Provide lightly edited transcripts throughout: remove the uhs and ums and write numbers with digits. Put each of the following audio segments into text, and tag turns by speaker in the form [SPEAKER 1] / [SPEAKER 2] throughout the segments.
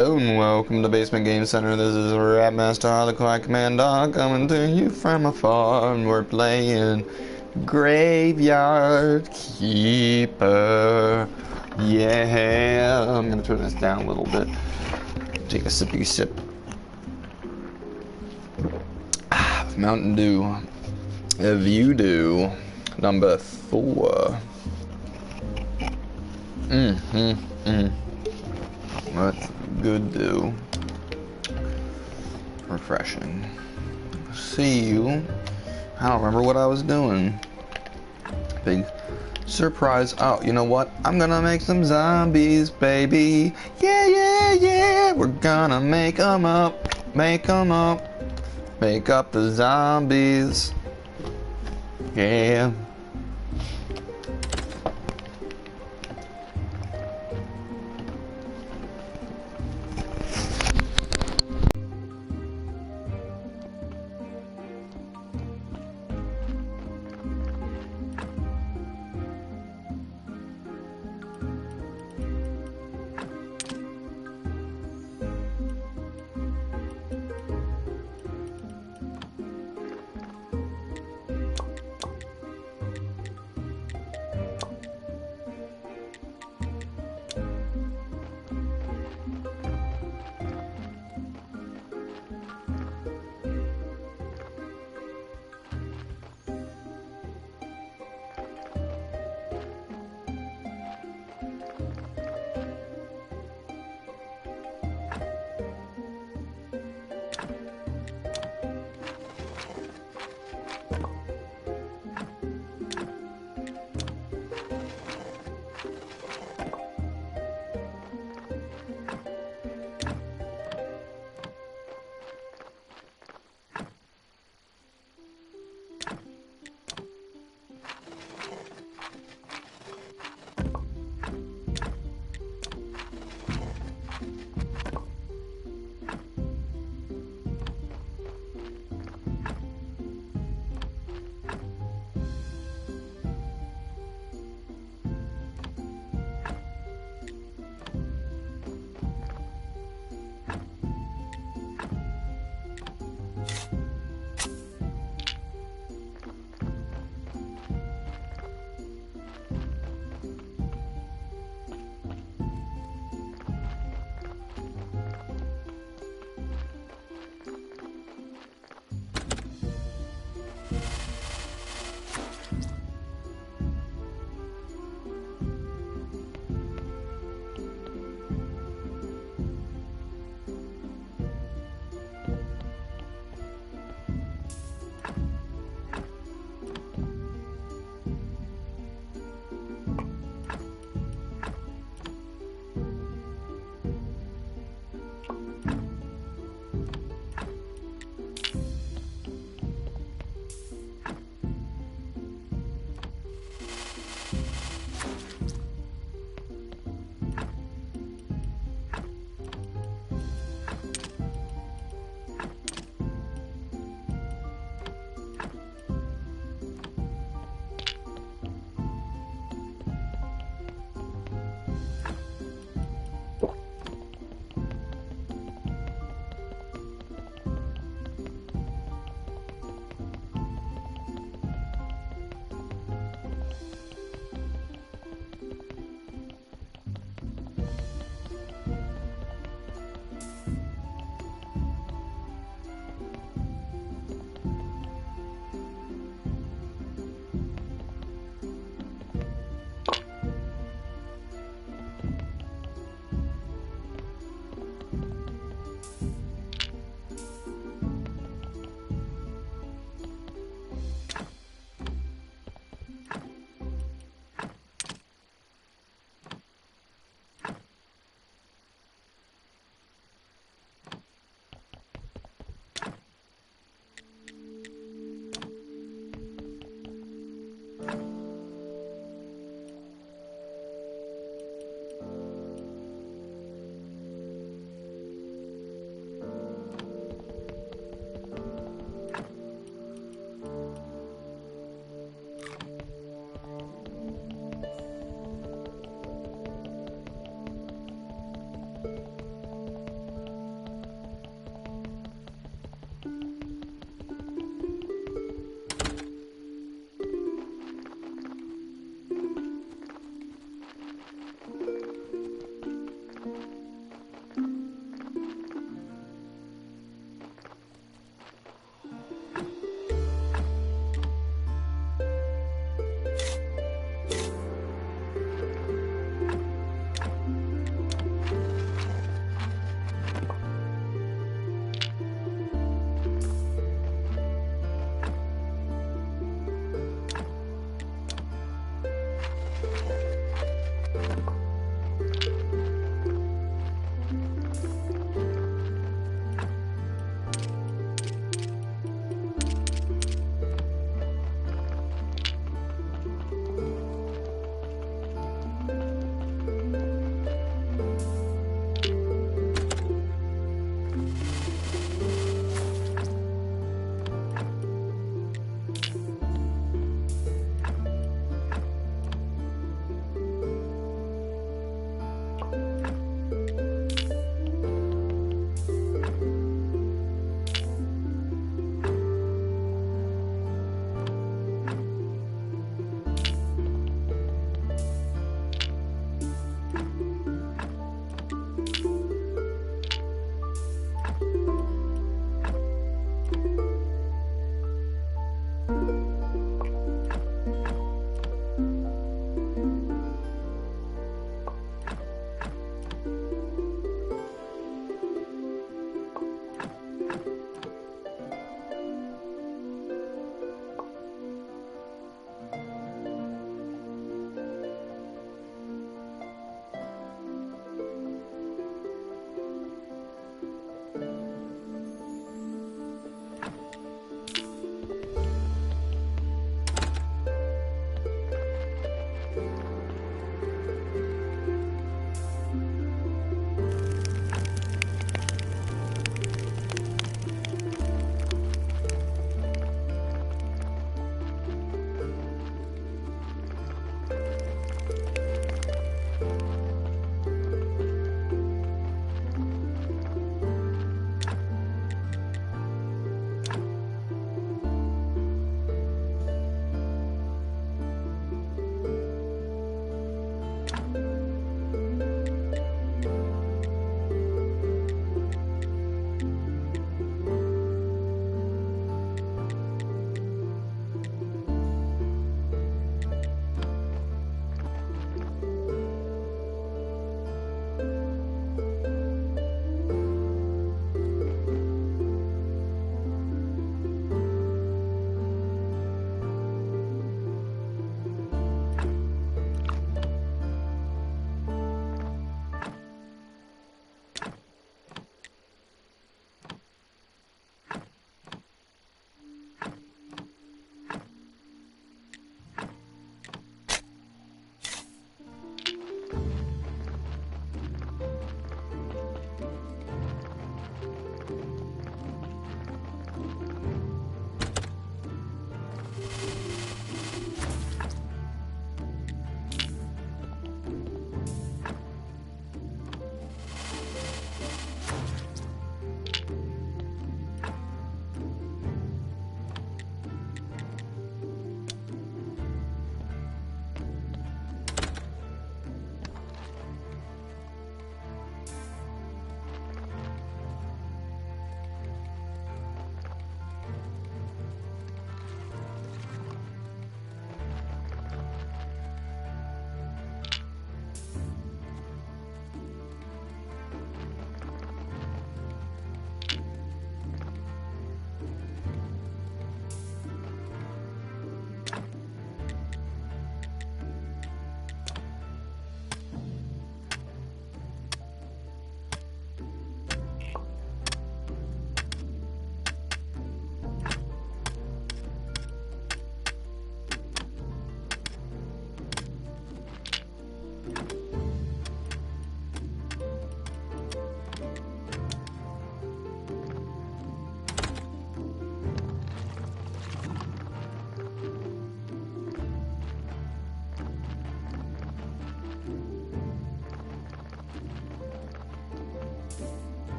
[SPEAKER 1] Hello and welcome to Basement Game Center. This is Rapmaster Harlequin Commander coming to you from afar, and we're playing Graveyard Keeper. Yeah, I'm gonna turn this down a little bit. Take a sippy sip. Mountain Dew. If you do, number 4. That's good dew. Refreshing. See you. I don't remember what I was doing. Big surprise. Oh, you know what? I'm gonna make some zombies, baby. Yeah, yeah, yeah. We're gonna make them up. Make them up. Make up the zombies. Yeah.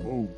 [SPEAKER 2] Ooh.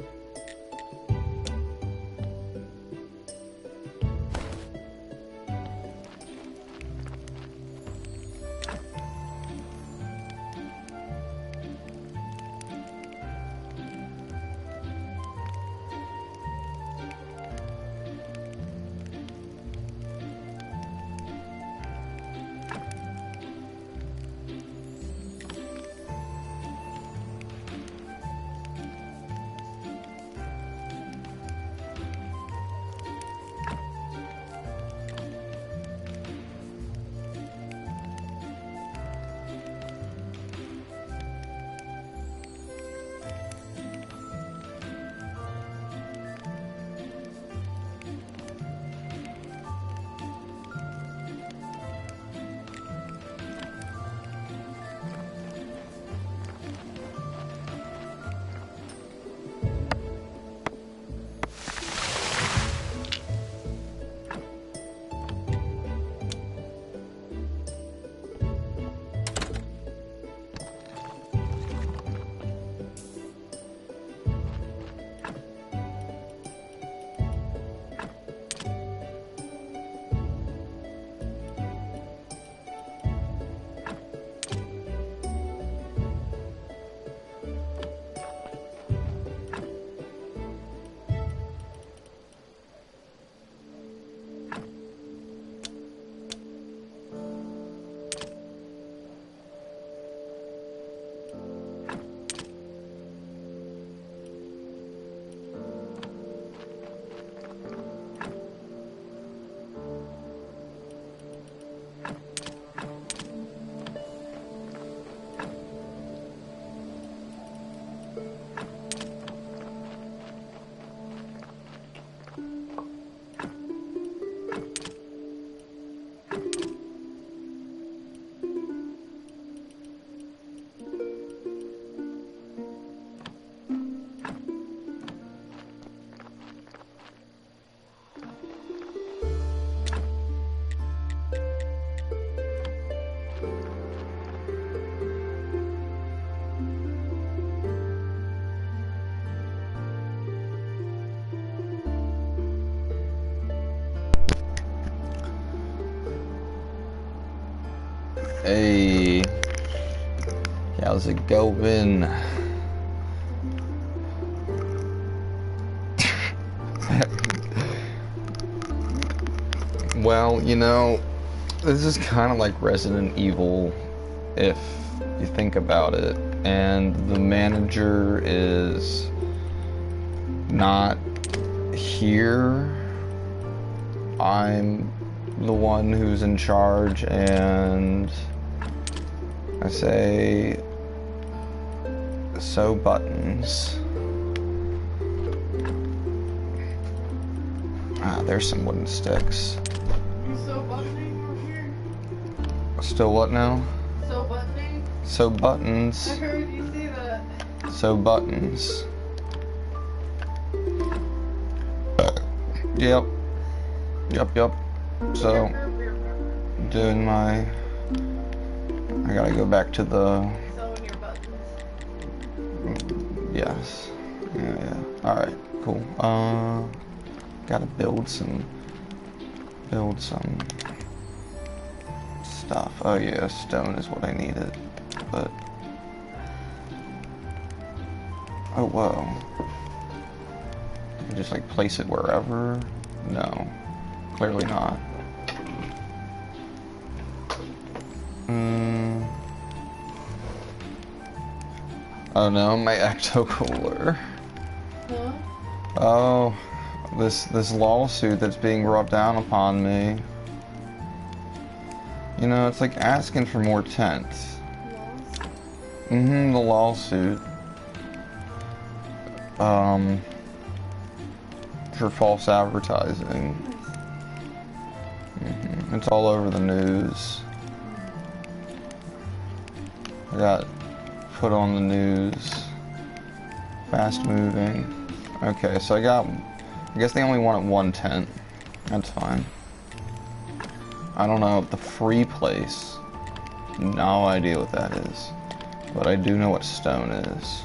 [SPEAKER 1] Hey, how's it going? Well, you know, this is kind of like Resident Evil, if you think about it. And the manager is not here. I'm the one who's in charge, and I say, sew buttons. Ah, there's some wooden sticks.
[SPEAKER 3] You sew buttoning over here?
[SPEAKER 1] Still what now?
[SPEAKER 3] Sew buttoning?
[SPEAKER 1] Sew buttons.
[SPEAKER 3] I heard you say that.
[SPEAKER 1] Sew buttons. Yep. Yep. So, doing my... I gotta go back to the...
[SPEAKER 3] Sewing your buttons.
[SPEAKER 1] Yes. Yeah. Alright, cool. Gotta build some stuff. Oh yeah, stone is what I needed. But... Oh, whoa. You just like place it wherever? No. Clearly not. Oh no, my ecto cooler.
[SPEAKER 3] Huh?
[SPEAKER 1] Oh, this lawsuit that's being brought down upon me. You know, it's like asking for more tents.
[SPEAKER 3] Lost?
[SPEAKER 1] The lawsuit. For false advertising. It's all over the news. I got put on the news. Fast moving. Okay, so I guess they only wanted one tent. That's fine. I don't know, the free place. No idea what that is. But I do know what stone is.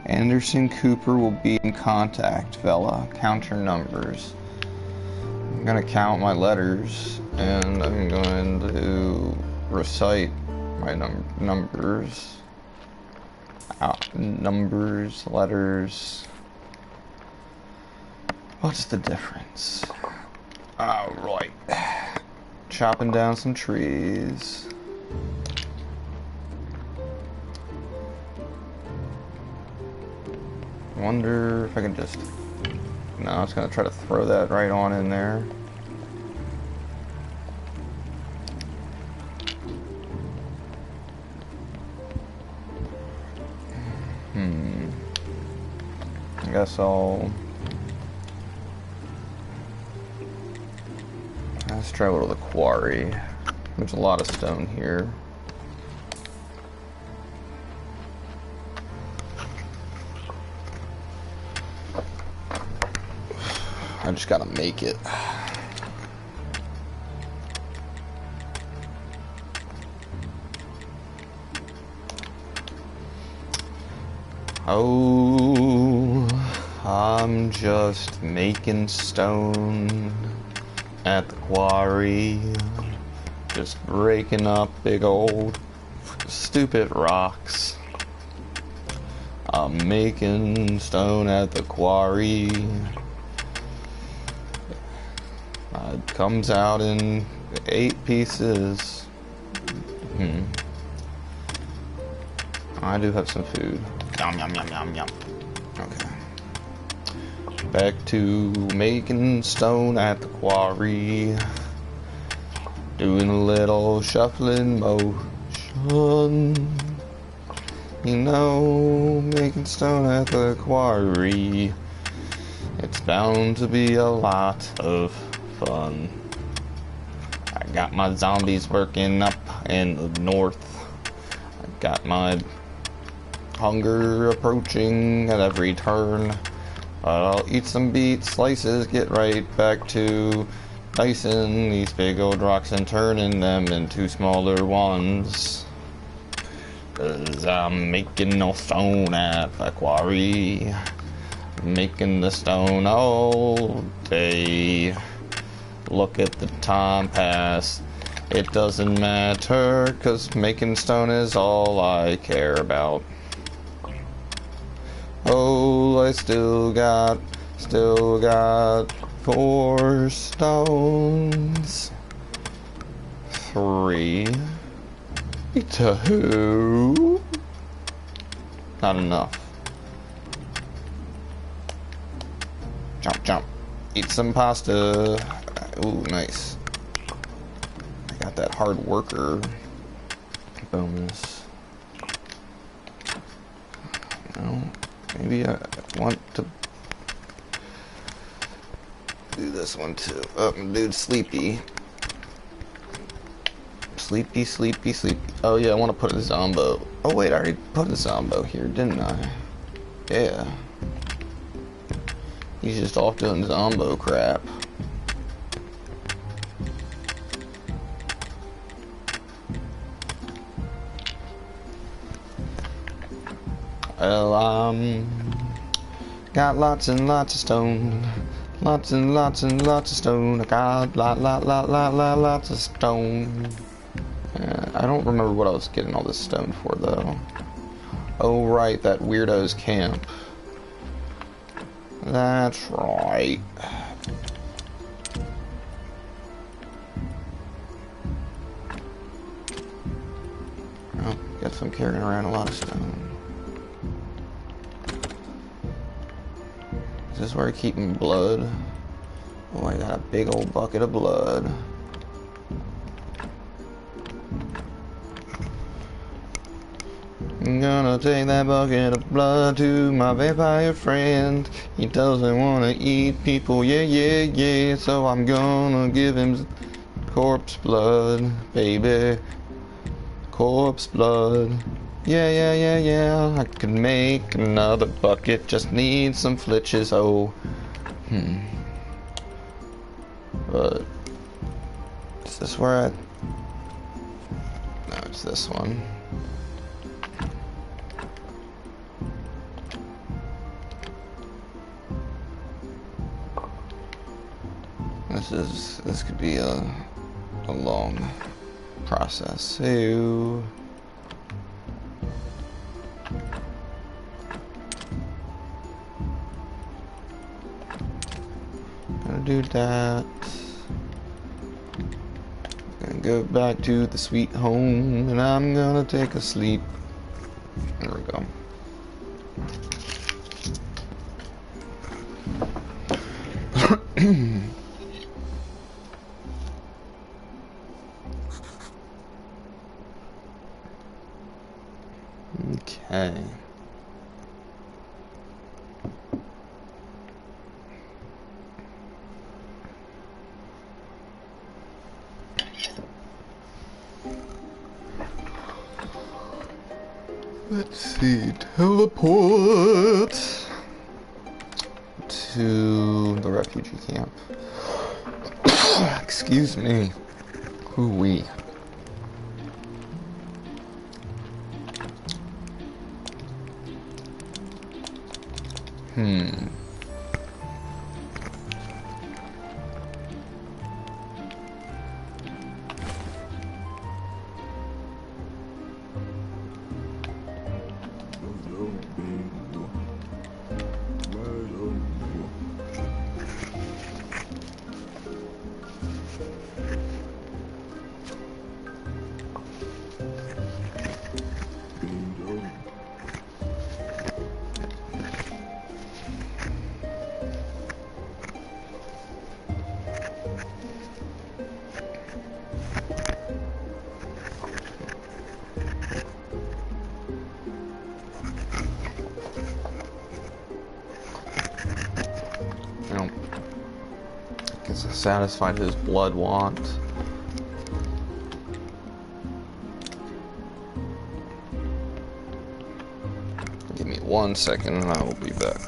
[SPEAKER 1] Anderson Cooper will be in contact, Vela. Count your numbers. I'm gonna count my letters, and I'm going to recite my numbers. Numbers, letters. What's the difference? Alright. Chopping down some trees. Wonder if I can just... No, I was gonna try to throw that right on in there. I guess let's travel to the quarry. There's a lot of stone here. I just gotta make it. Oh, I'm just making stone at the quarry. Just breaking up big old stupid rocks. I'm making stone at the quarry. It comes out in 8 pieces. I do have some food. Yum, yum, yum, yum, yum. Okay. Back to making stone at the quarry. Doing a little shuffling motion. You know, making stone at the quarry. It's bound to be a lot of fun. I got my zombies working up in the north. I got my hunger approaching at every turn. But I'll eat some beet slices, get right back to dicing these big old rocks and turning them into smaller ones. 'Cause I'm making no stone at the quarry. Making the stone all day. Look at the time pass. It doesn't matter, 'cause making stone is all I care about. Oh, I still got 4 stones. 3. 2. Not enough. Jump, jump. Eat some pasta. Ooh, nice. I got that hard worker bonus. No. Maybe I want to do this one too. Oh, dude's sleepy. Sleepy, sleepy, sleepy. Oh yeah, I want to put a zombo. Oh wait, I already put a zombo here, didn't I? Yeah. He's just off doing zombo crap. Well, got lots and lots of stone. Lots and lots and lots of stone. I got lots of stone. I don't remember what I was getting all this stone for, though. Oh, right, that weirdo's camp. That's right. Oh, guess I'm carrying around a lot of stone. Is this where I keep my blood? Oh, I got a big old bucket of blood. I'm gonna take that bucket of blood to my vampire friend. He doesn't want to eat people, yeah, yeah, yeah. So I'm gonna give him corpse blood, baby. Corpse blood. Yeah, yeah, yeah, yeah. I could make another bucket, just need some flitches, oh. But is this where I... No, it's this one. This could be a long process. So gonna do that. Gonna go back to the sweet home, and I'm gonna take a sleep. There we go. Okay. Let's see, teleport to the refugee camp. Excuse me. Hoo-wee. Well, guess I satisfied his blood want. Give me 1 second and I will be back.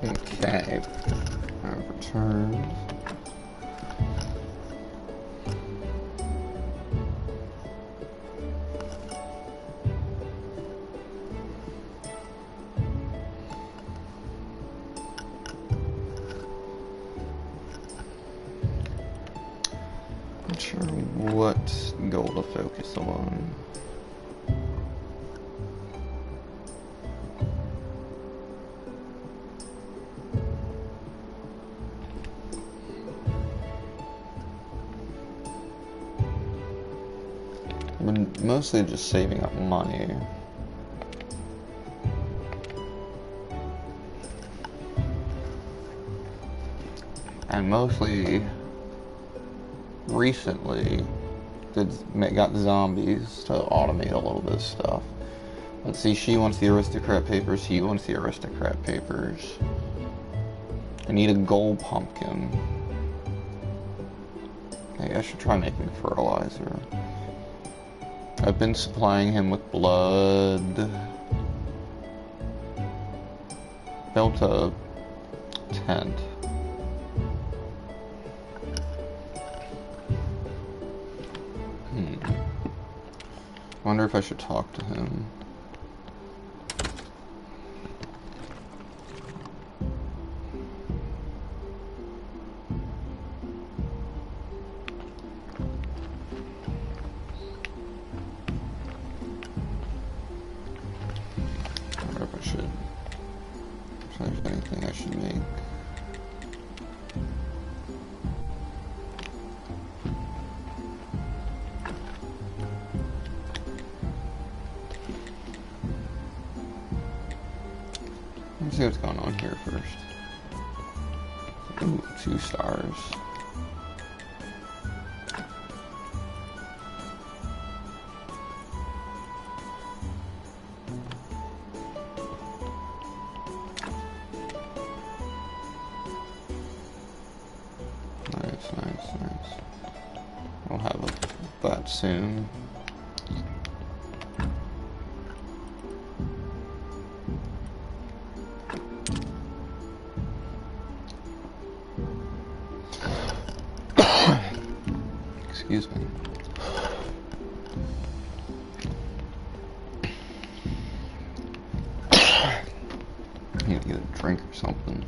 [SPEAKER 1] Okay. Return. what goal to focus on. I've been mostly just saving up money. And mostly recently got zombies to automate a little bit of stuff. Let's see, she wants the aristocrat papers, he wants the aristocrat papers. I need a gold pumpkin. Okay, I should try making fertilizer. I've been supplying him with blood. Built a tent. Wonder if I should talk to him. Wonder if I should. If there's anything I should make. Let's see what's going on here first. Ooh, 2 stars. Nice. We'll have that soon. Excuse me. I need to get a drink or something.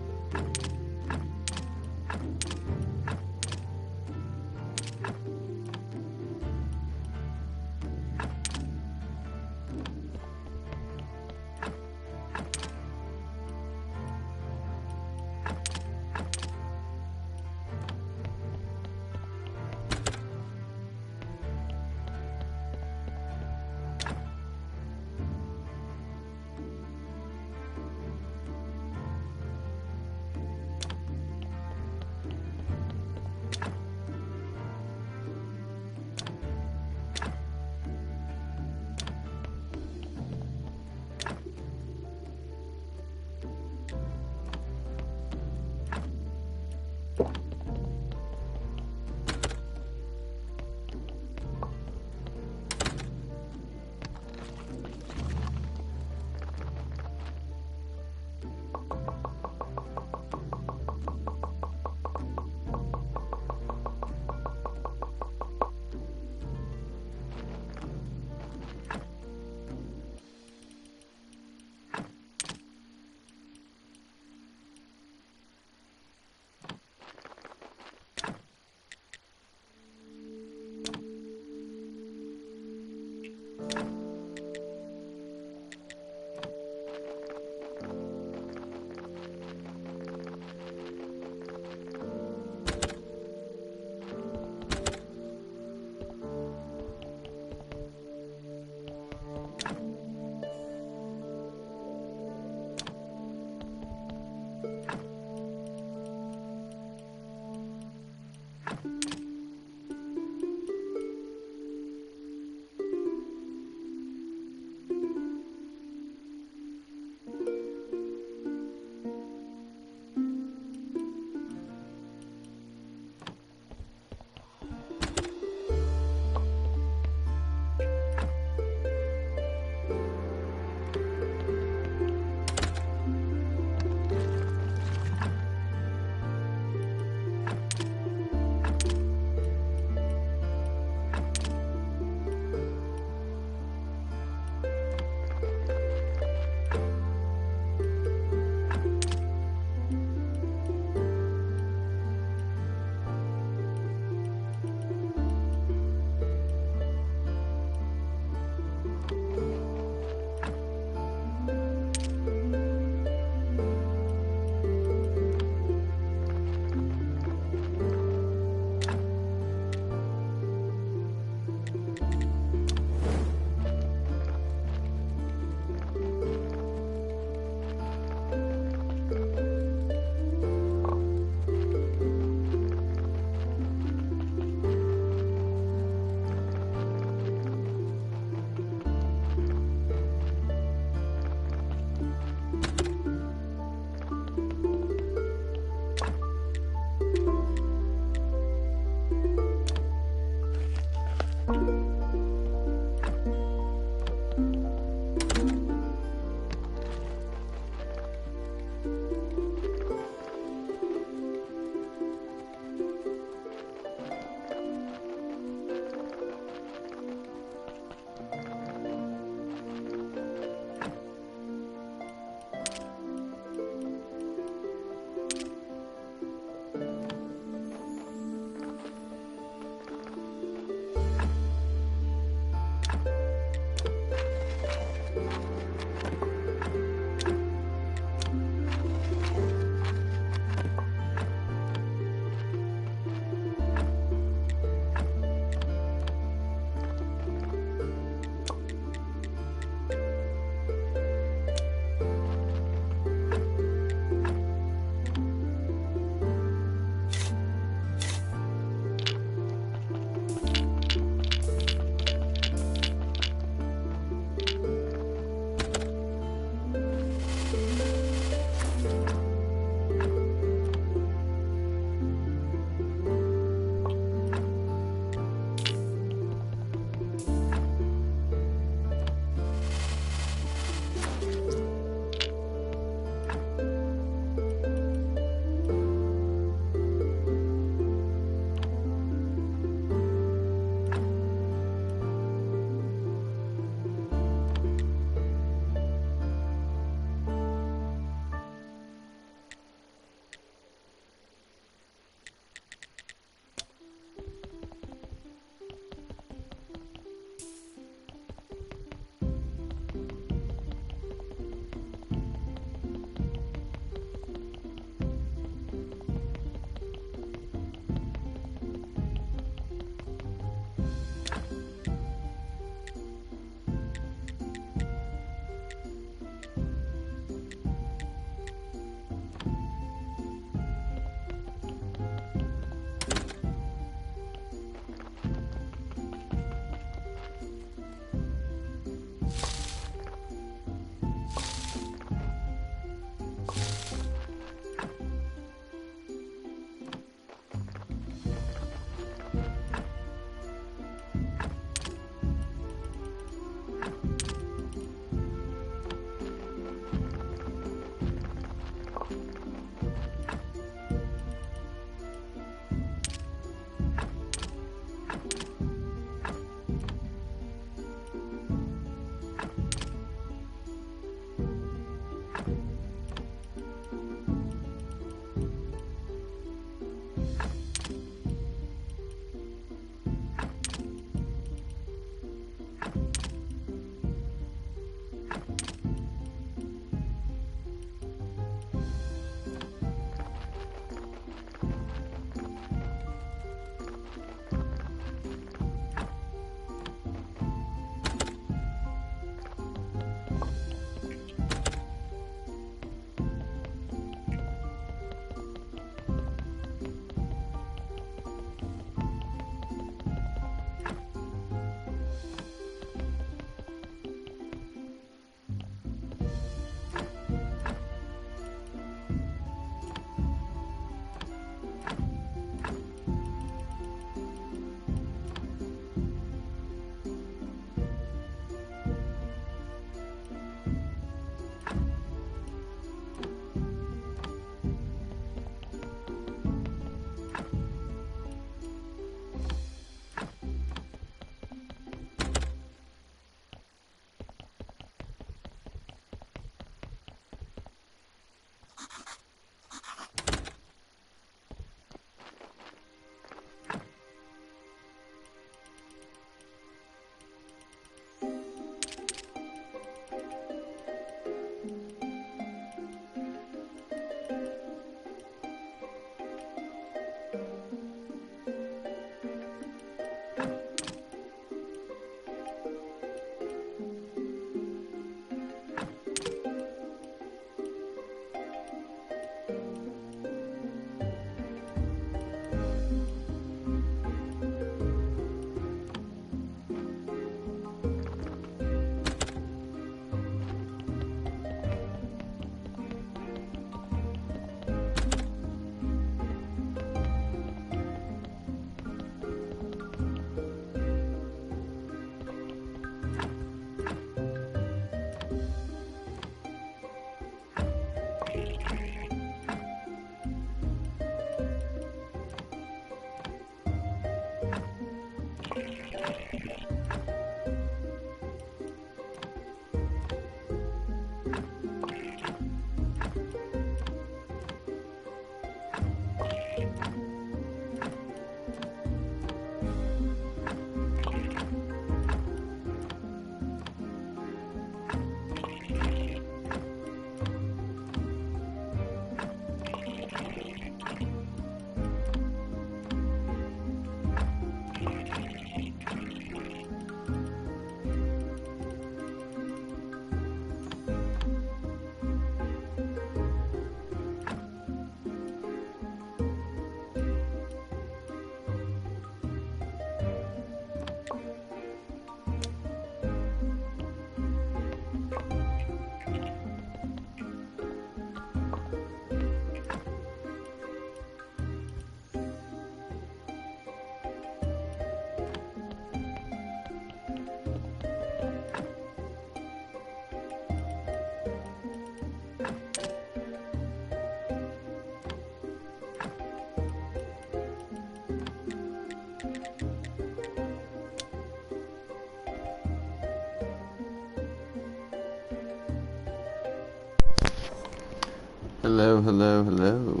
[SPEAKER 1] Hello, hello, hello.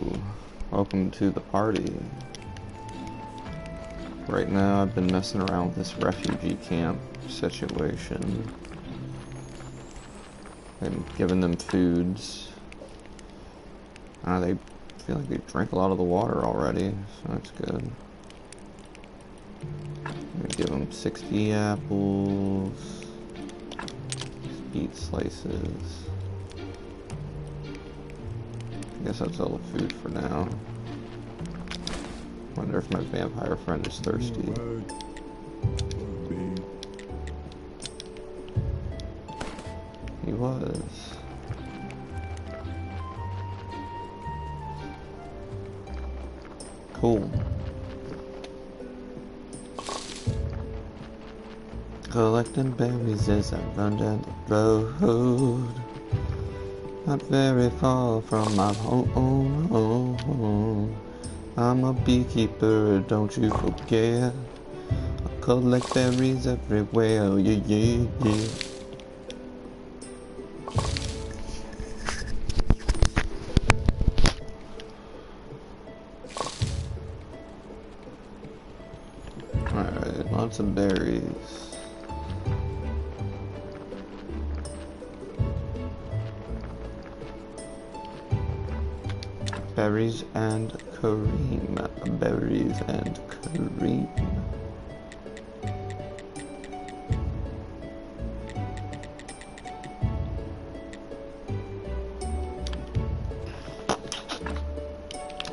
[SPEAKER 1] Welcome to the party. Right now I've been messing around with this refugee camp situation. And giving them foods. They feel like they drink a lot of the water already, so that's good. I'm gonna give them 60 apples. Eat slices. I guess that's all the food for now. Wonder if my vampire friend is thirsty. He was. Cool. Collecting berries as I run down the road. Not very far from my home. I'm a beekeeper, don't you forget. I collect berries everywhere, yeah, yeah, yeah. Alright, lots of berries. Berries and cream. Berries and cream.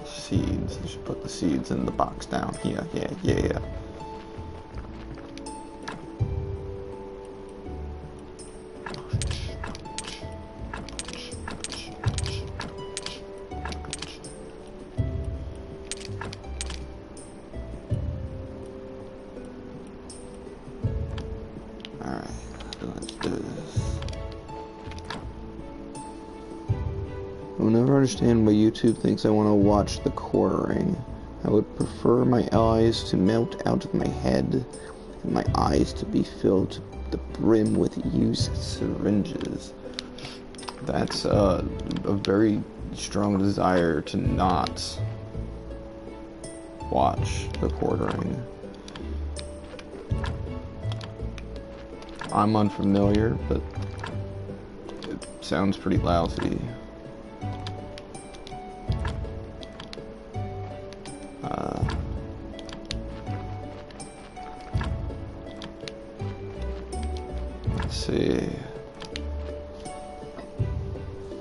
[SPEAKER 1] Seeds. I should put the seeds in the box down here. Yeah, yeah. I'll never understand why YouTube thinks I want to watch the quartering. I would prefer my eyes to melt out of my head and my eyes to be filled to the brim with used syringes. That's a very strong desire to not watch the quartering. I'm unfamiliar, but it sounds pretty lousy. Let's see.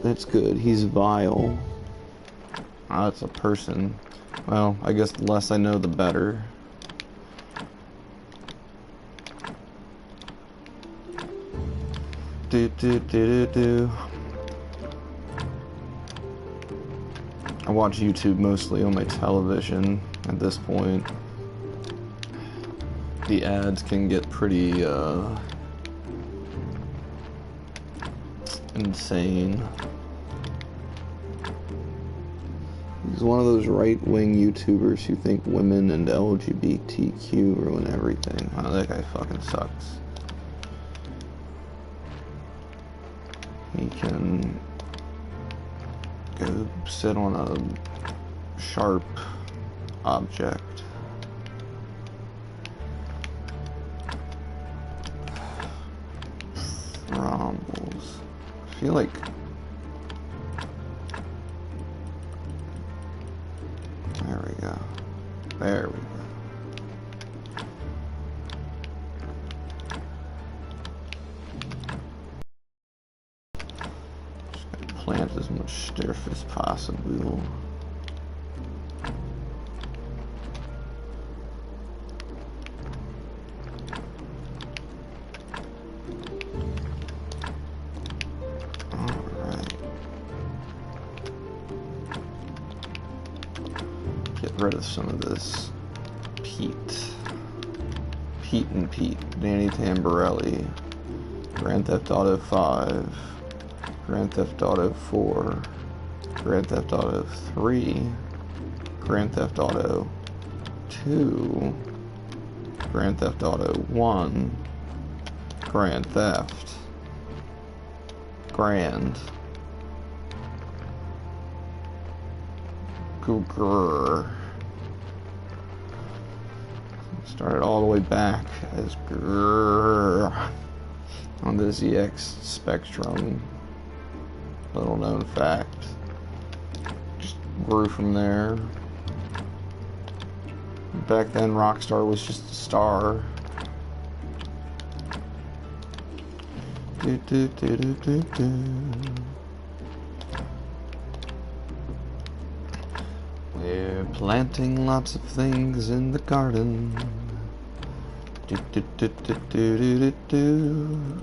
[SPEAKER 1] That's good. He's vile. That's a person. Well, I guess the less I know, the better. I watch YouTube mostly on my television at this point. The ads can get pretty, insane. He's one of those right-wing YouTubers who think women and LGBTQ ruin everything. Oh, that guy fucking sucks. He can go sit on a sharp object. Rumbles. I feel like there we go. There we go. Just gonna plant as much stuff as possible. Rid of some of this Pete and Pete, Danny Tamborelli, Grand Theft Auto 5, Grand Theft Auto 4, Grand Theft Auto 3, Grand Theft Auto 2, Grand Theft Auto 1, Grand Theft, Grand, grrr. Started all the way back as grrr on the ZX Spectrum. Little known fact. Just grew from there. Back then, Rockstar was just a star. Do, do, do, do, do, do. We're planting lots of things in the garden. Do, do, do, do, do, do, do, do.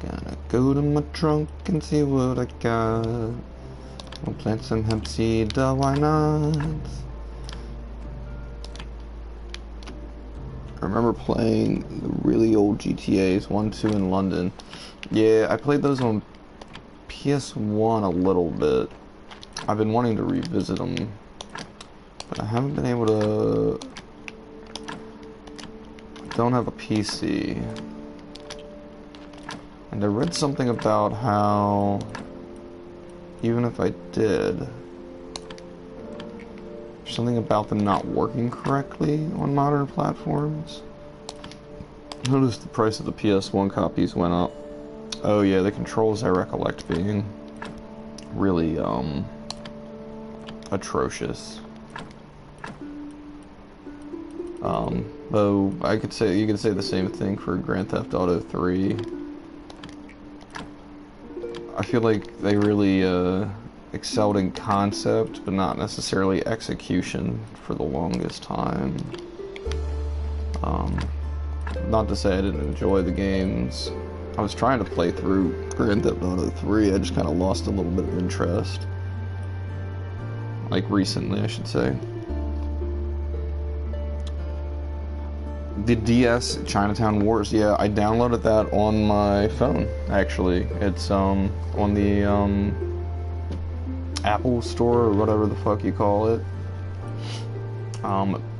[SPEAKER 1] Gonna go to my trunk and see what I got. We'll plant some hemp seed, why not? I remember playing the really old GTAs, 1, 2 in London. Yeah, I played those on PS1 a little bit. I've been wanting to revisit them, but I haven't been able to. I don't have a PC. And I read something about how, even if I did, something about them not working correctly on modern platforms. Notice the price of the PS1 copies went up. Oh yeah, the controls I recollect being really atrocious. Though you could say the same thing for Grand Theft Auto 3. I feel like they really excelled in concept, but not necessarily execution for the longest time. Not to say I didn't enjoy the games. I was trying to play through Grand Theft Auto 3, I just kind of lost a little bit of interest. Like recently, I should say. The DS Chinatown Wars, yeah, I downloaded that on my phone, actually. It's on the Apple Store or whatever the fuck you call it.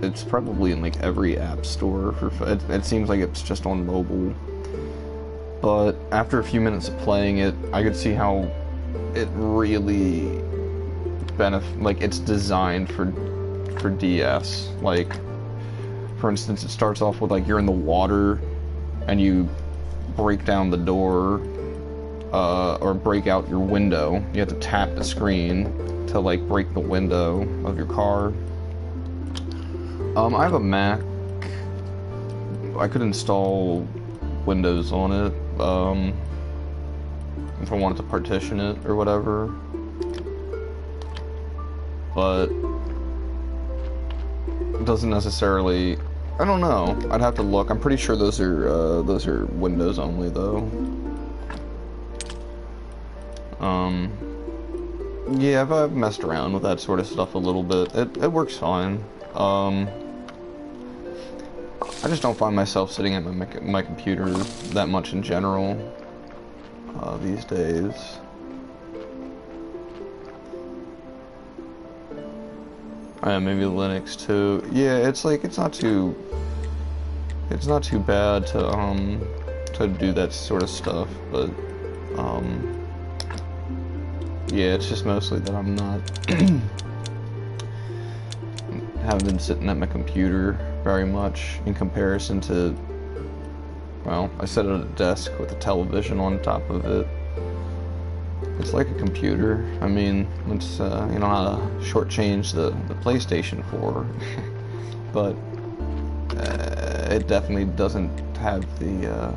[SPEAKER 1] It's probably in like every app store. It seems like it's just on mobile. But after a few minutes of playing it, I could see how it really it's designed for DS. Like, for instance, it starts off with like you're in the water and you break down the door or break out your window. You have to tap the screen to like break the window of your car. I have a Mac. I could install Windows on it if I wanted to partition it or whatever, but it doesn't necessarily. I don't know. I'd have to look. I'm pretty sure those are Windows only though. Yeah, I've messed around with that sort of stuff a little bit. It works fine. I just don't find myself sitting at my computer that much in general these days. Maybe Linux too. Yeah, it's like it's not too bad to do that sort of stuff, but yeah, it's just mostly that I'm not haven't been sitting at my computer very much in comparison to, well, I sit at a desk with a television on top of it. It's like a computer. I mean, it's you know how to shortchange the PlayStation 4, but it definitely doesn't have the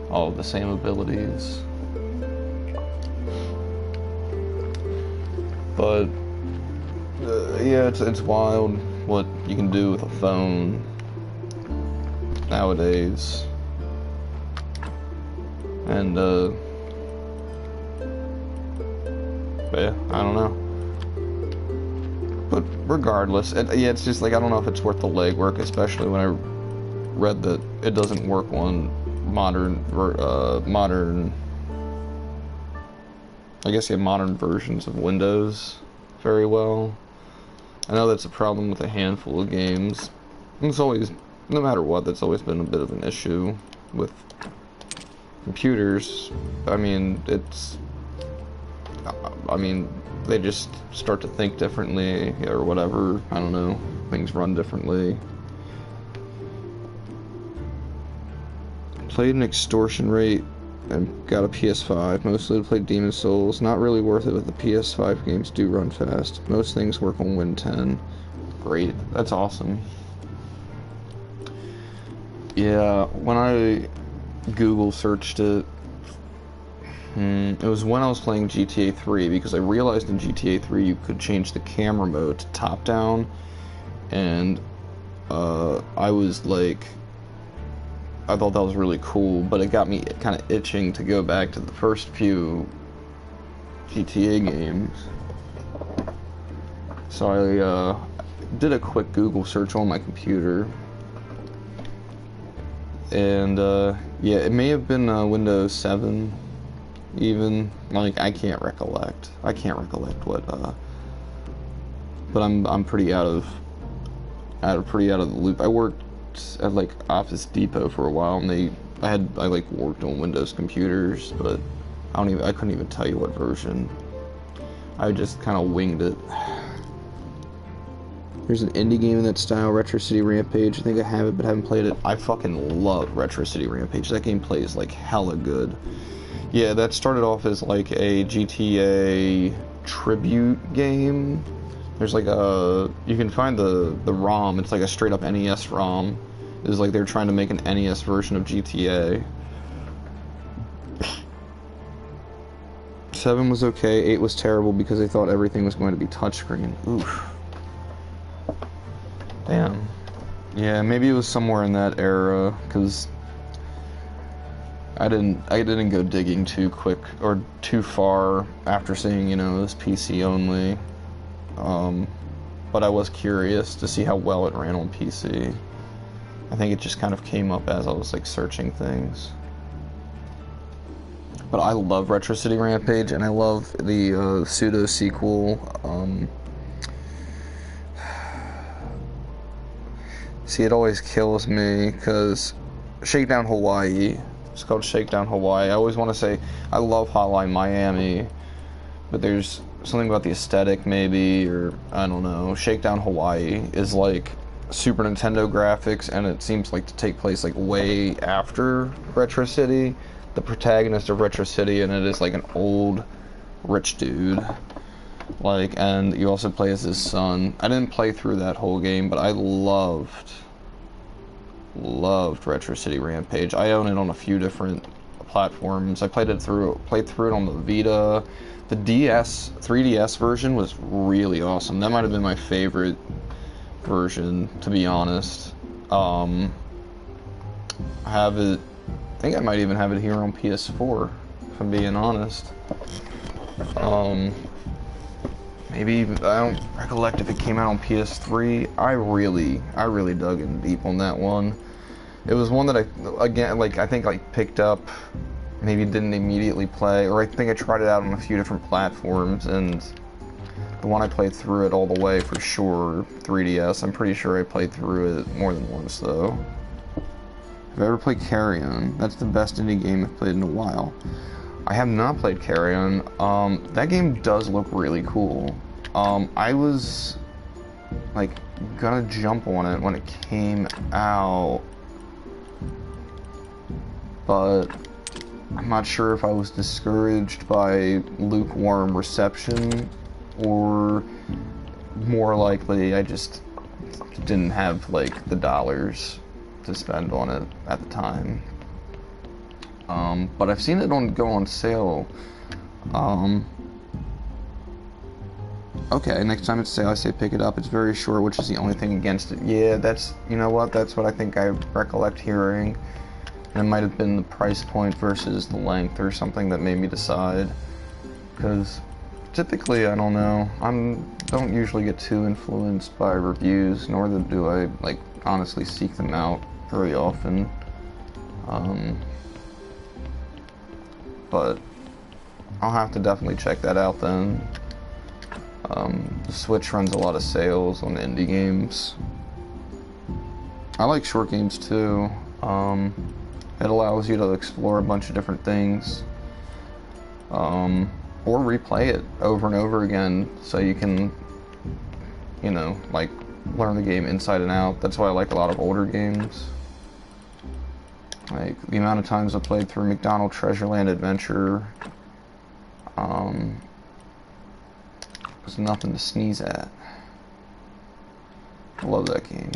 [SPEAKER 1] all of the same abilities. But yeah, it's wild what you can do with a phone nowadays, and yeah, I don't know. But regardless, yeah, it's just like I don't know if it's worth the legwork, especially when I read that it doesn't work on modern, I guess, yeah, modern versions of Windows very well. I know that's a problem with a handful of games. It's always, no matter what, that's always been a bit of an issue with computers. I mean, they just start to think differently or whatever. I don't know. Things run differently. Played an extortion rate and got a PS5. Mostly played Demon's Souls. Not really worth it, but the PS5 games do run fast. Most things work on Win 10. Great. That's awesome. Yeah, when I Google searched it, it was when I was playing GTA 3, because I realized in GTA 3 you could change the camera mode to top down, and I was like, I thought that was really cool, but it got me kind of itching to go back to the first few GTA games. So I did a quick Google search on my computer, and yeah, it may have been Windows 7, even. Like, I can't recollect what, but I'm pretty out of the loop. I worked at like Office Depot for a while, and I like worked on Windows computers, but I couldn't even tell you what version. I just kind of winged it. There's an indie game in that style, Retro City Rampage. I think I have it, but haven't played it. I fucking love Retro City Rampage. That game plays like hella good. Yeah, that started off as like a GTA tribute game. There's like you can find the ROM. It's like a straight up NES ROM. It's like they're trying to make an NES version of GTA. 7 was okay. 8 was terrible because they thought everything was going to be touchscreen. Oof. Damn. Yeah, maybe it was somewhere in that era, because I didn't go digging too quick or too far after seeing, you know, it was PC only. But I was curious to see how well it ran on PC. I think it just kind of came up as I was like searching things. But I love Retro City Rampage, and I love the pseudo sequel. See, it always kills me because Shakedown Hawaii. It's called Shakedown Hawaii. I always want to say I love Hotline Miami, but there's something about the aesthetic, maybe, or I don't know. Shakedown Hawaii is like Super Nintendo graphics, and it seems like to take place like way after Retro City. The protagonist of Retro City, and it is like an old rich dude. Like, and you also play as his son. I didn't play through that whole game, but I loved Retro City Rampage. I own it on a few different platforms. I played through it on the Vita. The 3DS version was really awesome. That might have been my favorite version, to be honest. I have it. I think I might even have it here on PS4, if I'm being honest. Maybe, I don't recollect if it came out on PS3. I really dug in deep on that one. It was one that I think picked up, maybe didn't immediately play, or I think I tried it out on a few different platforms, and the one I played through it all the way for sure, 3DS. I'm pretty sure I played through it more than once though. Have I ever played Carry On? That's the best indie game I've played in a while. I have not played Carry On. That game does look really cool. I was like gonna jump on it when it came out, but I'm not sure if I was discouraged by lukewarm reception, or more likely I just didn't have like the dollars to spend on it at the time. But I've seen it go on sale. Okay, next time it's sale, I say pick it up. It's very short, which is the only thing against it. Yeah, that's, you know what, that's what I think I recollect hearing. And it might have been the price point versus the length or something that made me decide. Because typically, I don't know, don't usually get too influenced by reviews, nor do I, like, honestly seek them out very often. But I'll have to definitely check that out then. The Switch runs a lot of sales on indie games. I like short games too. It allows you to explore a bunch of different things. or replay it over and over again so you can, you know, like, learn the game inside and out. That's why I like a lot of older games. Like, the amount of times I played through McDonald Treasureland Adventure, was nothing to sneeze at. I love that game.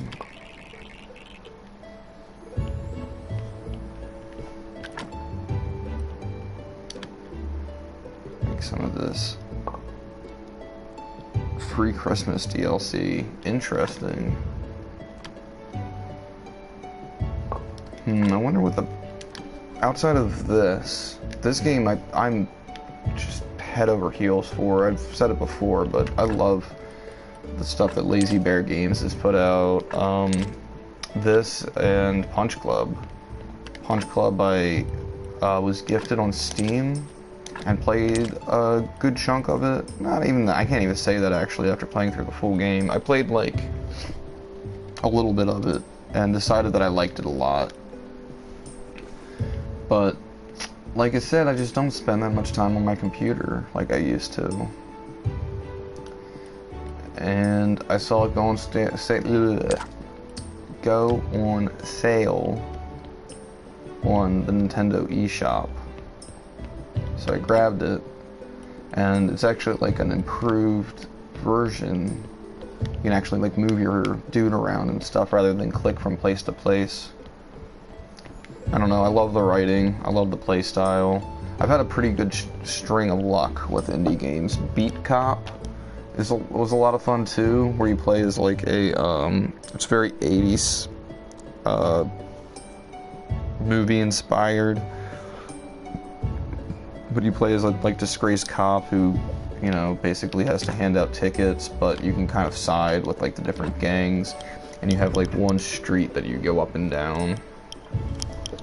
[SPEAKER 1] Make some of this. Free Christmas DLC. Interesting. I wonder what the... Outside of this game I'm just head over heels for. I've said it before, but I love the stuff that Lazy Bear Games has put out. This and Punch Club. Punch Club I was gifted on Steam and played a good chunk of it. I can't even say that actually after playing through the full game. I played like a little bit of it and decided that I liked it a lot. But like I said, I just don't spend that much time on my computer like I used to. And I saw it go on sale on the Nintendo eShop. So I grabbed it, and it's actually like an improved version. You can actually like move your dude around and stuff rather than click from place to place. I don't know, I love the writing, I love the play style. I've had a pretty good string of luck with indie games. Beat Cop was a lot of fun too, where you play as like a, it's very 80s, movie inspired. But you play as a like disgraced cop who, you know, basically has to hand out tickets, but you can kind of side with like the different gangs, and you have like one street that you go up and down.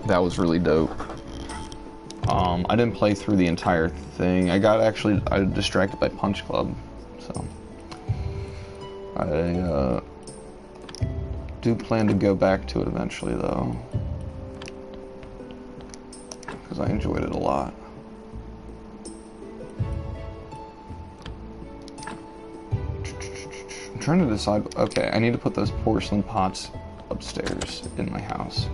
[SPEAKER 1] That was really dope. I didn't play through the entire thing. I was distracted by Punch Club, so I do plan to go back to it eventually though, because I enjoyed it a lot. I'm trying to decide. Okay, I need to put those porcelain pots upstairs in my house.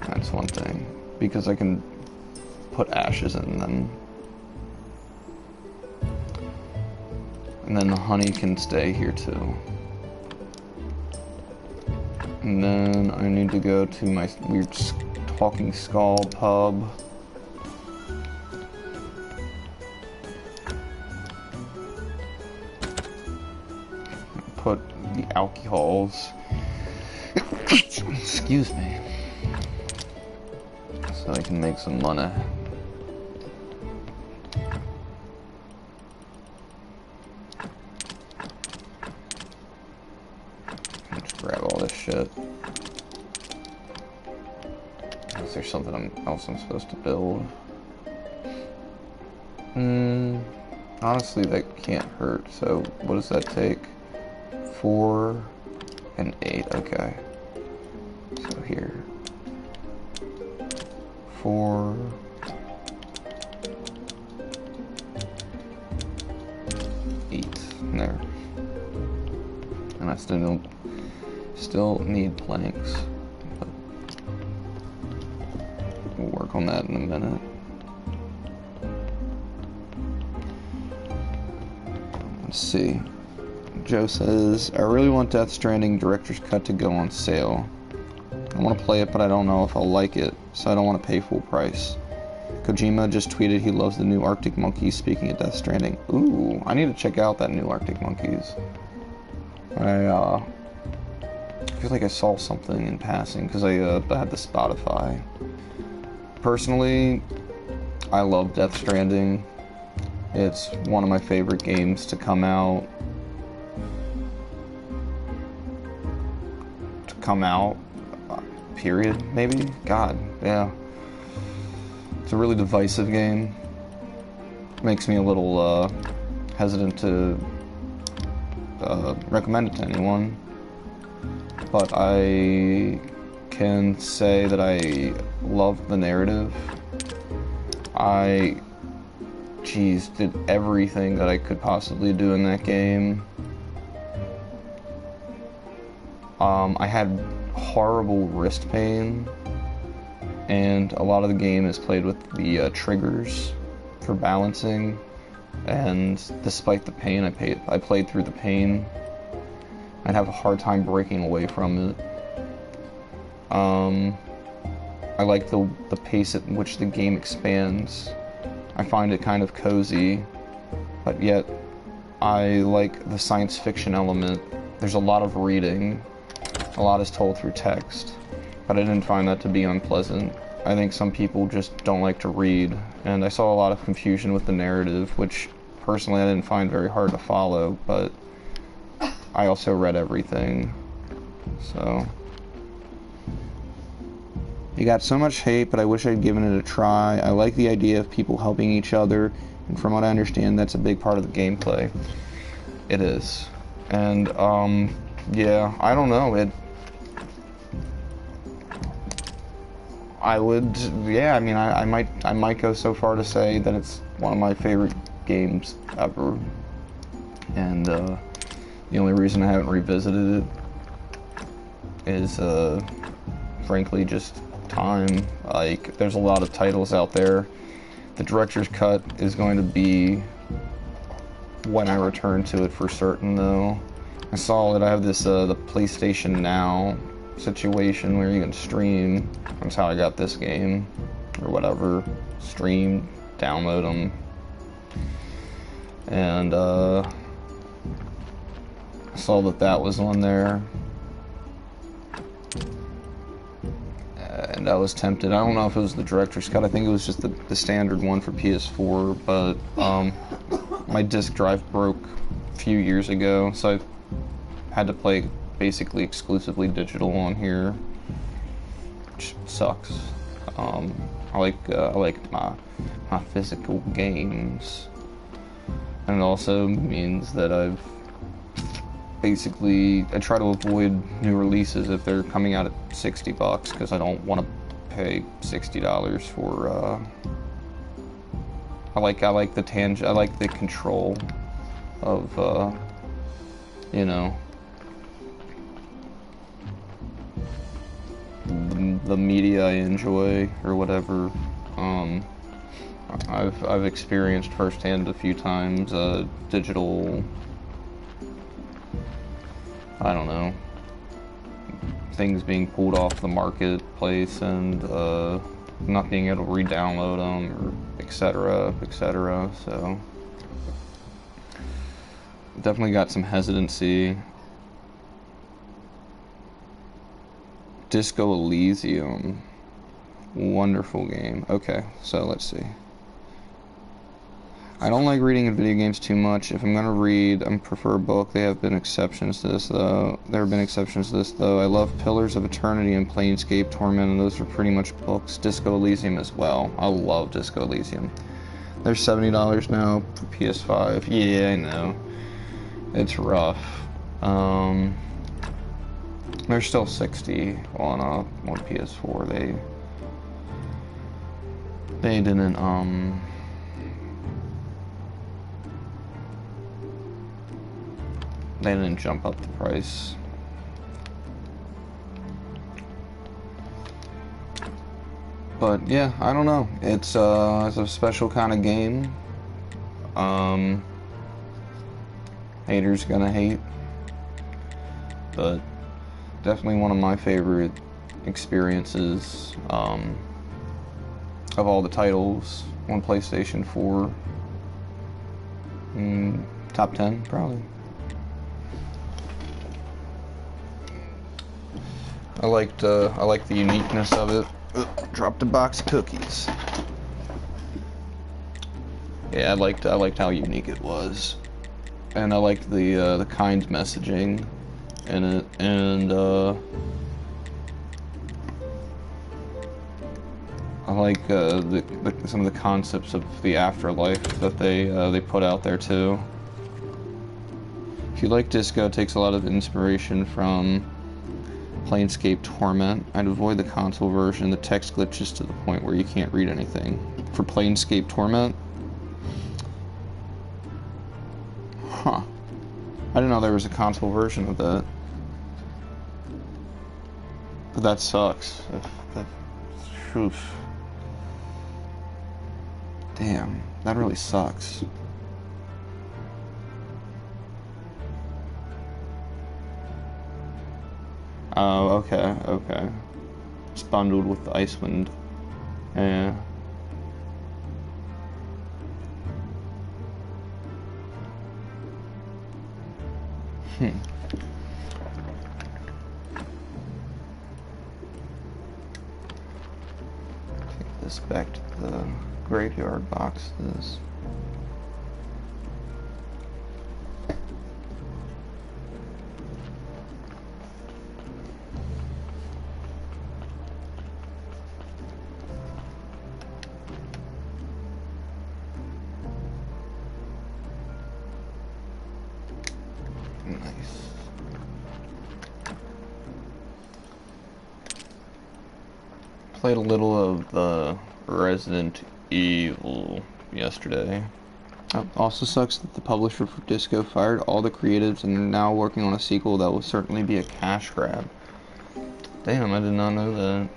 [SPEAKER 1] That's one thing, because I can put ashes in them. And then the honey can stay here too. And then I need to go to my weird Talking Skull pub. Put the alcohols, excuse me, so I can make some money. Just grab all this shit. Is there something else I'm supposed to build? Honestly, that can't hurt. So what does that take? 4 and 8, okay. So here. 4. 8. There. And I still need planks. But we'll work on that in a minute. Let's see. Joe says, I really want Death Stranding Director's Cut to go on sale. I want to play it, but I don't know if I'll like it, so I don't want to pay full price. Kojima just tweeted he loves the new Arctic Monkeys, speaking of Death Stranding. Ooh, I need to check out that new Arctic Monkeys. I feel like I saw something in passing, because I had the Spotify. Personally, I love Death Stranding. It's one of my favorite games to come out. Period, maybe? God, yeah. It's a really divisive game. Makes me a little hesitant to recommend it to anyone. But I can say that I love the narrative. I, did everything that I could possibly do in that game. I had horrible wrist pain, and a lot of the game is played with the triggers for balancing, and despite the pain, I played through the pain. I'd have a hard time breaking away from it. I like the pace at which the game expands. I find it kind of cozy, but yet I like the science fiction element. There's a lot of reading. A lot is told through text, but I didn't find that to be unpleasant. I think some people just don't like to read, and I saw a lot of confusion with the narrative, which personally I didn't find very hard to follow, but I also read everything, so. It got so much hate, but I wish I'd given it a try. I like the idea of people helping each other, and from what I understand, that's a big part of the gameplay. It is. And, yeah, I don't know, I would, yeah, I mean, I might go so far to say that it's one of my favorite games ever. And, the only reason I haven't revisited it is, frankly, just time. Like, there's a lot of titles out there. The director's cut is going to be when I return to it for certain, though. I saw that I have this, the PlayStation Now situation where you can stream. That's how I got this game, or whatever. Stream, download them. And, I saw that was on there. And I was tempted. I don't know if it was the director's cut. I think it was just the standard one for PS4, but my disc drive broke a few years ago, so I had to play basically exclusively digital on here, which sucks. I like my physical games, and it also means that I try to avoid new releases if they're coming out at $60, because I don't want to pay $60 for. I like the control of you know, the media I enjoy or whatever. I've experienced firsthand a few times digital, I don't know, things being pulled off the marketplace and not being able to re-download them, or etc., etc. So definitely got some hesitancy. Disco Elysium, wonderful game. Okay, so let's see. I don't like reading in video games too much. If I'm gonna read, I prefer a book. There have been exceptions to this, though. I love Pillars of Eternity and Planescape Torment, and those are pretty much books. Disco Elysium as well. I love Disco Elysium. They're $70 now for PS5. Yeah, I know. It's rough. They're still $60 on PS4. They didn't they didn't jump up the price. But yeah, I don't know. It's a special kind of game. Haters gonna hate, but definitely one of my favorite experiences of all the titles on PlayStation 4. Top 10 probably. I liked the uniqueness of it. Dropped a box of cookies. Yeah, I liked how unique it was, and I liked the kind messaging in it, and I like some of the concepts of the afterlife that they put out there too. If you like disco, it takes a lot of inspiration from Planescape Torment. I'd avoid the console version. The text glitches to the point where you can't read anything. For Planescape Torment? Huh. I didn't know there was a console version of that. But that sucks. Oof. Damn, that really sucks. Oh, okay, okay. It's bundled with Icewind. Yeah. Take this back to the graveyard boxes. Nice. Played a little of the Resident Evil yesterday. Also sucks that the publisher for Disco fired all the creatives and they're now working on a sequel that will certainly be a cash grab. Damn, I did not know that.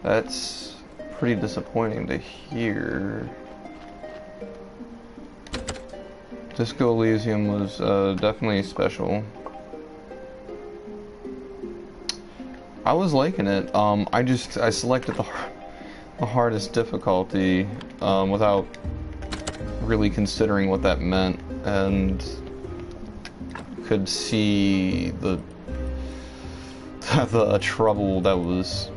[SPEAKER 1] That's pretty disappointing to hear. Disco Elysium was definitely special. I was liking it. I selected the hardest difficulty without really considering what that meant, and could see the trouble that was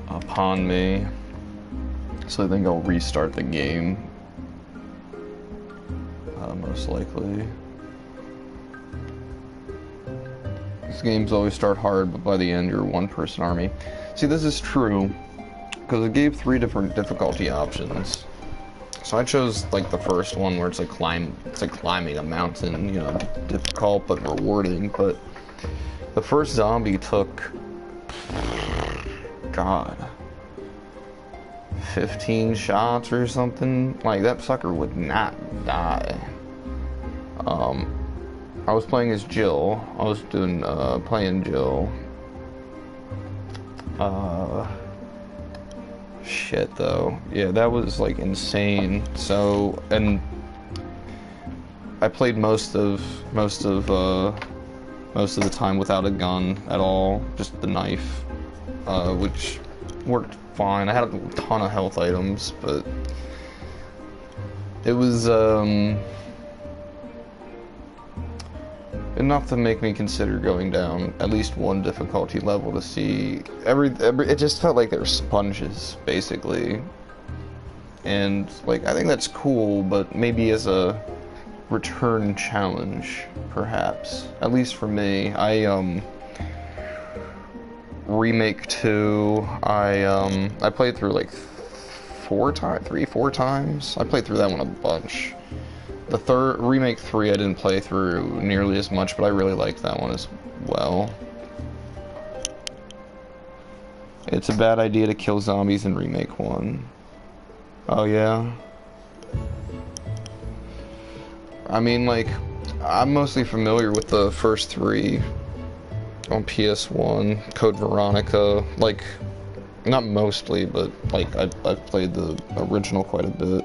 [SPEAKER 1] upon me. So I think I'll restart the game. Most likely. These games always start hard, but by the end you're a one-person army. See, this is true, because it gave 3 different difficulty options. So I chose like the first one where it's like climbing a mountain, you know, difficult but rewarding. But the first zombie took, God, 15 shots or something. Like, that sucker would not die. I was playing as Jill. I was playing Jill. Shit though. Yeah, that was like insane. So, and I played most of the time without a gun at all, just the knife, which worked fine. I had a ton of health items, but it was enough to make me consider going down at least one difficulty level to see it just felt like they were sponges, basically. And like, I think that's cool, but maybe as a return challenge, perhaps. At least for me. Remake 2, I played through like 4 times. I played through that one a bunch. The Remake 3 I didn't play through nearly as much, but I really liked that one as well. It's a bad idea to kill zombies in Remake 1. Oh yeah? I mean, like, I'm mostly familiar with the first 3 on PS1, Code Veronica, like, not mostly, but like, I've played the original quite a bit.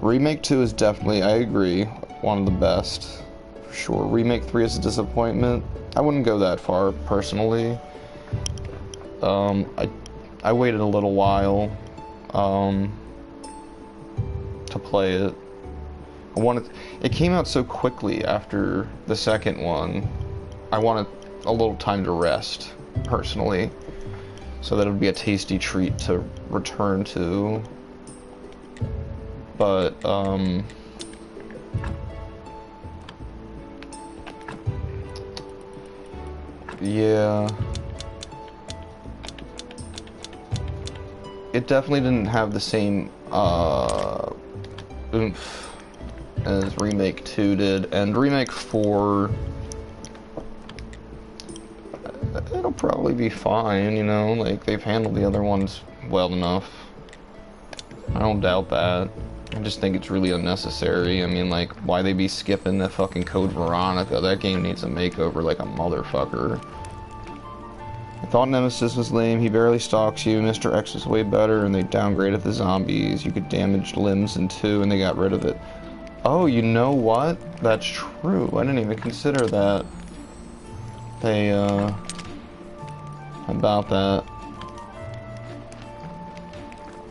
[SPEAKER 1] Remake 2 is definitely, I agree, one of the best, for sure. Remake 3 is a disappointment. I wouldn't go that far, personally. I waited a little while, to play it. It came out so quickly after the second one, I wanted a little time to rest, personally, so that it would be a tasty treat to return to. But, yeah, it definitely didn't have the same, oomph as Remake 2 did, and Remake 4, it'll probably be fine, you know, like, they've handled the other ones well enough. I don't doubt that. I just think it's really unnecessary. I mean, like, why they be skipping the fucking Code Veronica? That game needs a makeover like a motherfucker. I thought Nemesis was lame. He barely stalks you. Mr. X is way better, and they downgraded the zombies. You could damage limbs in 2, and they got rid of it. Oh, you know what? That's true. I didn't even consider that. They, about that.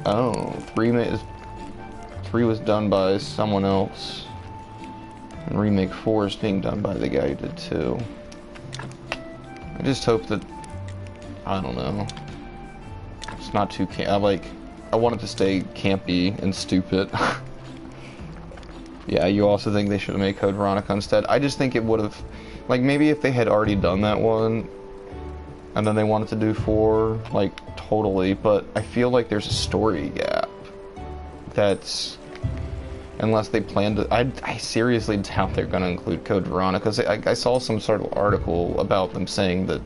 [SPEAKER 1] Oh, 3 was done by someone else. And Remake 4 is being done by the guy who did 2. I just hope that, I don't know, it's not too I want it to stay campy and stupid. Yeah, you also think they should have made Code Veronica instead? I just think it would have, like, maybe if they had already done that one, and then they wanted to do 4, like, totally, but I feel like there's a story gap. That's, unless they plan to, I seriously doubt they're going to include Code Veronica, because I saw some sort of article about them saying that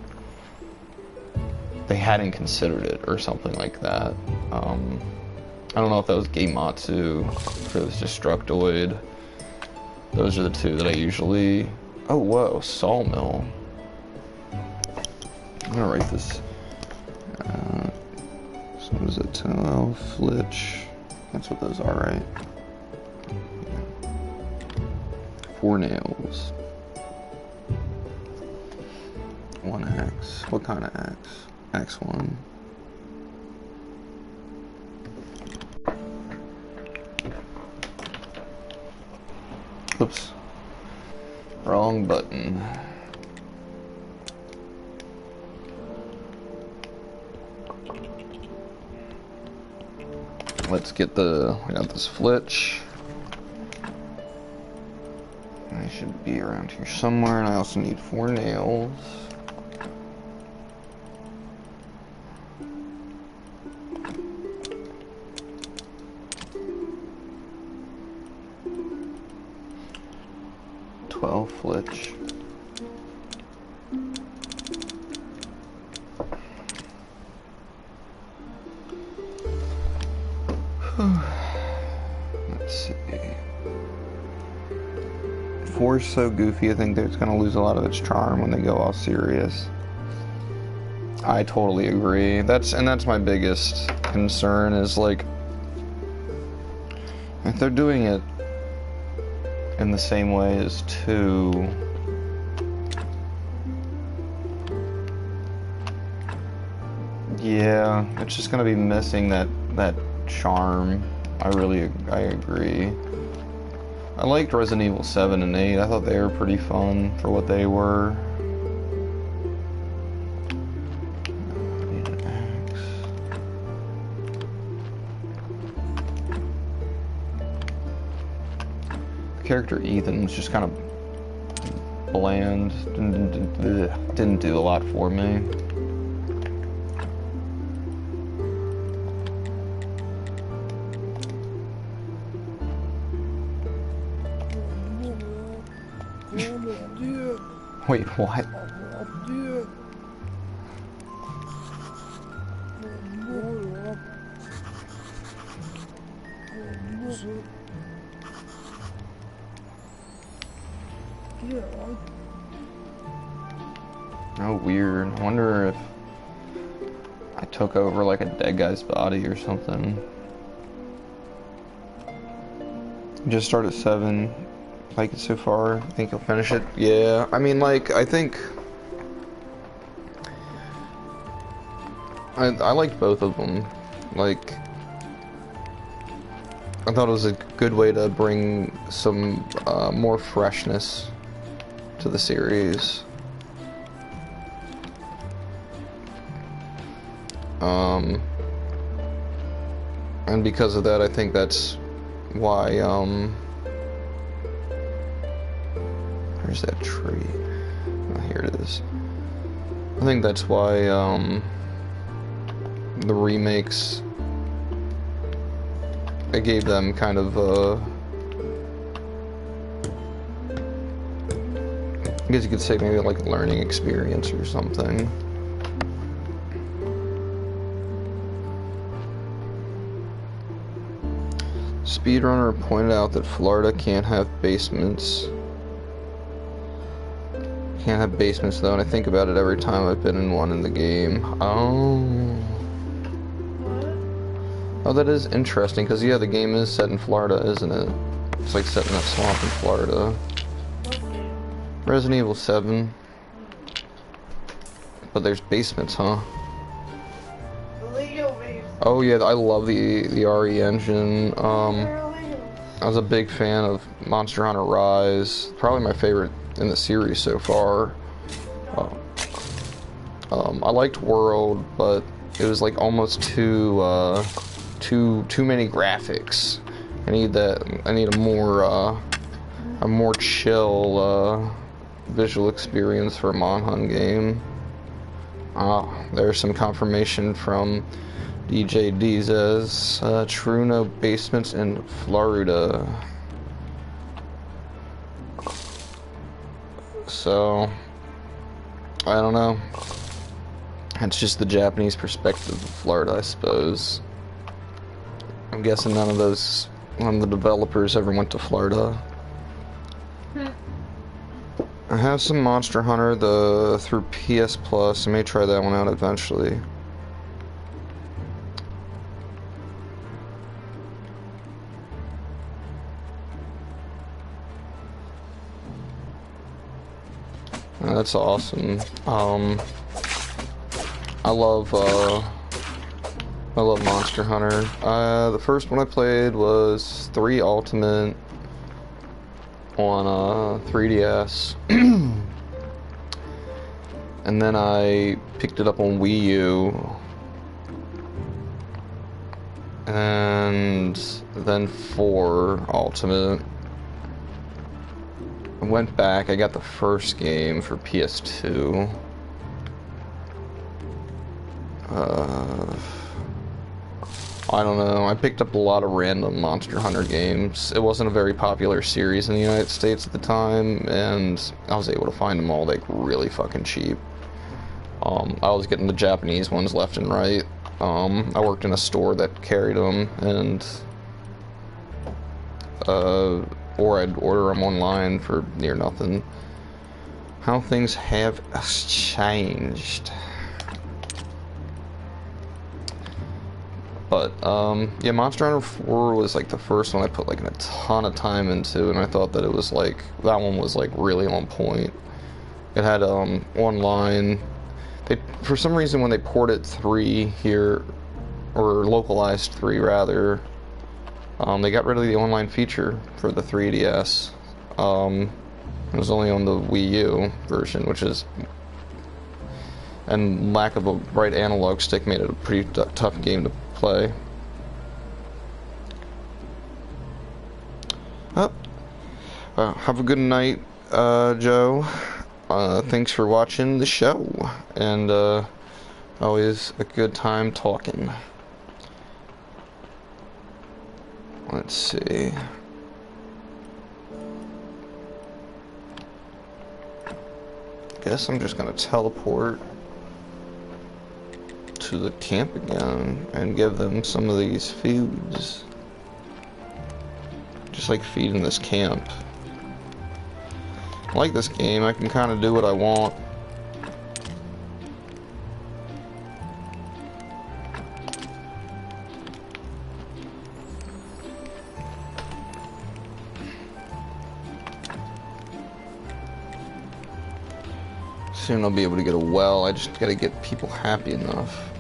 [SPEAKER 1] they hadn't considered it, or something like that. I don't know if that was Gamatsu, if it was Destructoid. Those are the two that I usually... Oh, whoa, Sawmill. I'm gonna write this. So what is it? Toe, Flitch. That's what those are, right? Yeah. 4 nails. 1 axe. What kind of axe? Axe 1. Oops. Wrong button. Let's get I got this Flitch. I should be around here somewhere, and I also need 4 nails. Flitch. Let's see. 4 is so goofy, I think that it's going to lose a lot of its charm when they go all serious. I totally agree. That's my biggest concern is, like, if they're doing it in the same way as 2, yeah, it's just gonna be missing that charm. I agree. I liked Resident Evil 7 and 8. I thought they were pretty fun for what they were. I need an axe. Character Ethan was just kind of bland. Didn't do a lot for me. Wait, what? Oh, weird. I wonder if I took over like a dead guy's body or something. Just started 7. Like it so far. I think you'll finish it. Yeah, I mean, like, I think I liked both of them. Like, I thought it was a good way to bring some more freshness to the series. And because of that, I think that's why, where's that tree? Oh, here it is. I think that's why, the remakes, it gave them kind of I guess you could say maybe like a learning experience or something. Speedrunner pointed out that Florida can't have basements. Can't have basements though, and I think about it every time I've been in one in the game. Oh.
[SPEAKER 3] What?
[SPEAKER 1] Oh, that is interesting, because yeah, the game is set in Florida, isn't it? It's like set in that swamp in Florida.
[SPEAKER 3] What game?
[SPEAKER 1] Resident Evil 7. But there's basements, huh?
[SPEAKER 3] The Lego base.
[SPEAKER 1] Oh yeah, I love the RE engine.
[SPEAKER 3] They're Legos.
[SPEAKER 1] I was a big fan of Monster Hunter Rise. Probably my favorite in the series so far. I liked World, but it was like almost too many graphics. I need a more chill visual experience for a Monhun game. There's some confirmation from DJ Dizes. True, no basements in Florida. So, I don't know. It's just the Japanese perspective of Florida, I suppose. I'm guessing none of the developers ever went to Florida. I have some Monster Hunter through PS Plus. I may try that one out eventually. That's awesome. I love Monster Hunter. The first one I played was 3 Ultimate on 3DS. And then I picked it up on Wii U. And then 4 Ultimate. I went back, I got the first game for PS2. I don't know, I picked up a lot of random Monster Hunter games. It wasn't a very popular series in the United States at the time, and I was able to find them all like really fucking cheap. I was getting the Japanese ones left and right. I worked in a store that carried them, and or I'd order them online for near nothing. How things have changed. But, yeah, Monster Hunter 4 was, like, the first one I put, like, a ton of time into, and I thought that it was, like, that one was, like, really on point. It had, online. For some reason, when they ported 3 here, or localized 3, rather, they got rid of the online feature for the 3DS. It was only on the Wii U version, which is... and lack of a right analog stick made it a pretty tough game to play. Have a good night, Joe. Thanks for watching the show, and always a good time talking. Let's see. Guess I'm just gonna teleport to the camp again and give them some of these foods. Just like feeding this camp. I like this game, I can kind of do what I want. Soon I'll be able to get a well, I just gotta get people happy enough.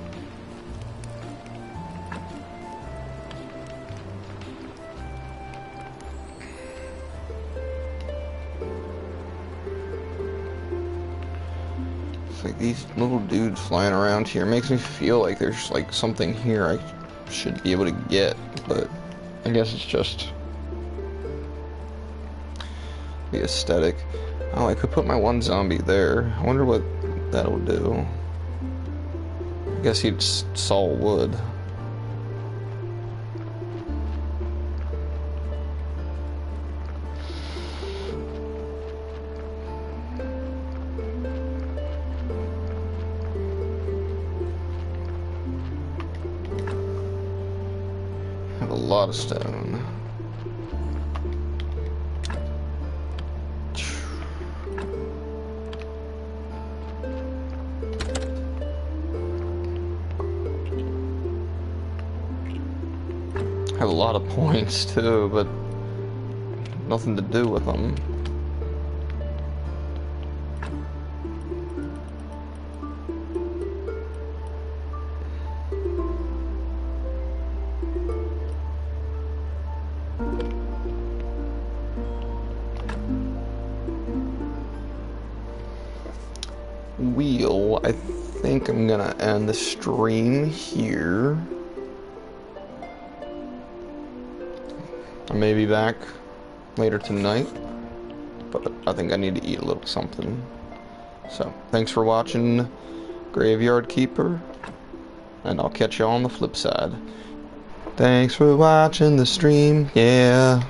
[SPEAKER 1] It's like these little dudes flying around here makes me feel like there's like something here I should be able to get, but I guess it's just the aesthetic. Oh, I could put my one zombie there. I wonder what that'll do. I guess he'd saw wood. Have a lot of stone. Have a lot of points too, but nothing to do with them. I think I'm gonna end the stream here. I may be back later tonight, but I think I need to eat a little something. So, thanks for watching Graveyard Keeper, and I'll catch you on the flip side. Thanks for watching the stream, yeah.